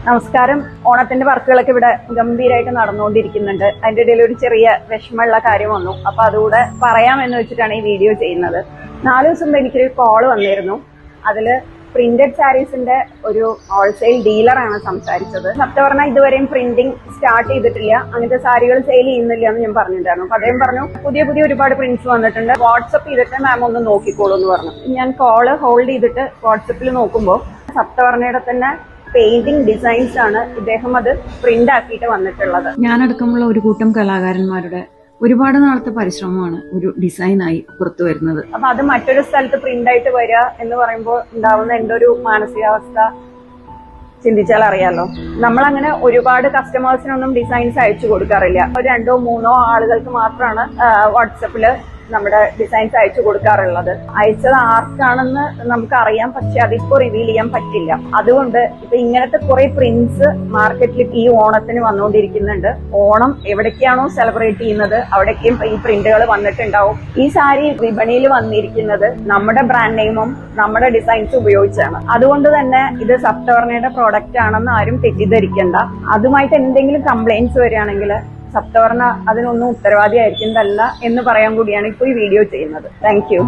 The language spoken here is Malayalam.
നമസ്കാരം. ഓണത്തിന്റെ വർക്കുകളൊക്കെ ഇവിടെ ഗംഭീരമായിട്ട് നടന്നുകൊണ്ടിരിക്കുന്നുണ്ട്. അതിന്റെ ഇടയിൽ ഒരു ചെറിയ വിഷമമുള്ള കാര്യം വന്നു. അപ്പൊ അതുകൂടെ പറയാമെന്ന് വെച്ചിട്ടാണ് ഈ വീഡിയോ ചെയ്യുന്നത്. 4 ദിവസം മുമ്പ് എനിക്കൊരു കോള് വന്നിരുന്നു. അതില് പ്രിന്റഡ് സാരീസിന്റെ ഒരു ഹോൾസെയിൽ ഡീലറാണ് സംസാരിച്ചത്. സത്യം പറഞ്ഞാൽ ഇതുവരെയും പ്രിന്റിംഗ് സ്റ്റാർട്ട് ചെയ്തിട്ടില്ല, അങ്ങനത്തെ സാരികൾ സെയിൽ ചെയ്യുന്നില്ല എന്ന് ഞാൻ പറഞ്ഞിട്ടുണ്ടായിരുന്നു. അപ്പൊ അദ്ദേഹം പറഞ്ഞു പുതിയ ഒരുപാട് പ്രിന്റ്സ് വന്നിട്ടുണ്ട്, വാട്സപ്പ് ചെയ്തിട്ട് മാം ഒന്ന് നോക്കിക്കോളൂ എന്ന് പറഞ്ഞു. ഞാൻ കോള് ഹോൾഡ് ചെയ്തിട്ട് വാട്സപ്പിൽ നോക്കുമ്പോൾ സപ്തവർണ്ണയുടെ തന്നെ പെയിന്റിംഗ് ഡിസൈൻസ് ആണ് ഇദ്ദേഹം അത് പ്രിന്റ് ആക്കിയിട്ട് വന്നിട്ടുള്ളത്. ഞാനടക്കമുള്ള ഒരു കൂട്ടം കലാകാരന്മാരുടെ ഒരുപാട് നാളത്തെ പരിശ്രമമാണ് ഒരു ഡിസൈനായി പുറത്തു വരുന്നത്. അപ്പൊ അത് മറ്റൊരു സ്ഥലത്ത് പ്രിന്റ് ആയിട്ട് വരിക എന്ന് പറയുമ്പോൾ ഉണ്ടാവുന്ന എന്റെ ഒരു മാനസികാവസ്ഥ ചിന്തിച്ചാൽ അറിയാലോ. നമ്മളങ്ങനെ ഒരുപാട് കസ്റ്റമേഴ്സിനൊന്നും ഡിസൈൻസ് അയച്ചു കൊടുക്കാറില്ല. ഒരു 2-3 ആളുകൾക്ക് മാത്രമാണ് വാട്സപ്പില് നമ്മുടെ ഡിസൈൻസ് അയച്ചു കൊടുക്കാറുള്ളത്. അയച്ചത് ആർക്കാണെന്ന് നമുക്കറിയാം, പക്ഷെ അതിപ്പോ റിവീൽ ചെയ്യാൻ പറ്റില്ല. അതുകൊണ്ട് ഇപ്പൊ ഇങ്ങനത്തെ കുറെ പ്രിന്റ്സ് മാർക്കറ്റിൽ ഈ ഓണത്തിന് വന്നുകൊണ്ടിരിക്കുന്നുണ്ട്. ഓണം എവിടേക്കാണോ സെലിബ്രേറ്റ് ചെയ്യുന്നത് അവിടേക്കും ഈ പ്രിന്റുകൾ വന്നിട്ടുണ്ടാവും. ഈ സാരി വിപണിയിൽ വന്നിരിക്കുന്നത് നമ്മുടെ ബ്രാൻഡ് നെയിമും നമ്മുടെ ഡിസൈൻസ് ഉപയോഗിച്ചാണ്. അതുകൊണ്ട് തന്നെ ഇത് സപ്തവർണ്ണയുടെ പ്രോഡക്റ്റ് ആണെന്ന് ആരും തെറ്റിദ്ധരിക്കണ്ട. അതുമായിട്ട് എന്തെങ്കിലും കംപ്ലൈന്റ്സ് വരികയാണെങ്കിൽ സപ്തവർണ്ണ അതിനൊന്നും ഉത്തരവാദിയായിരിക്കുന്നതല്ല എന്ന് പറയാൻ കൂടിയാണ് ഇപ്പോൾ ഈ വീഡിയോ ചെയ്യുന്നത്. Thank you.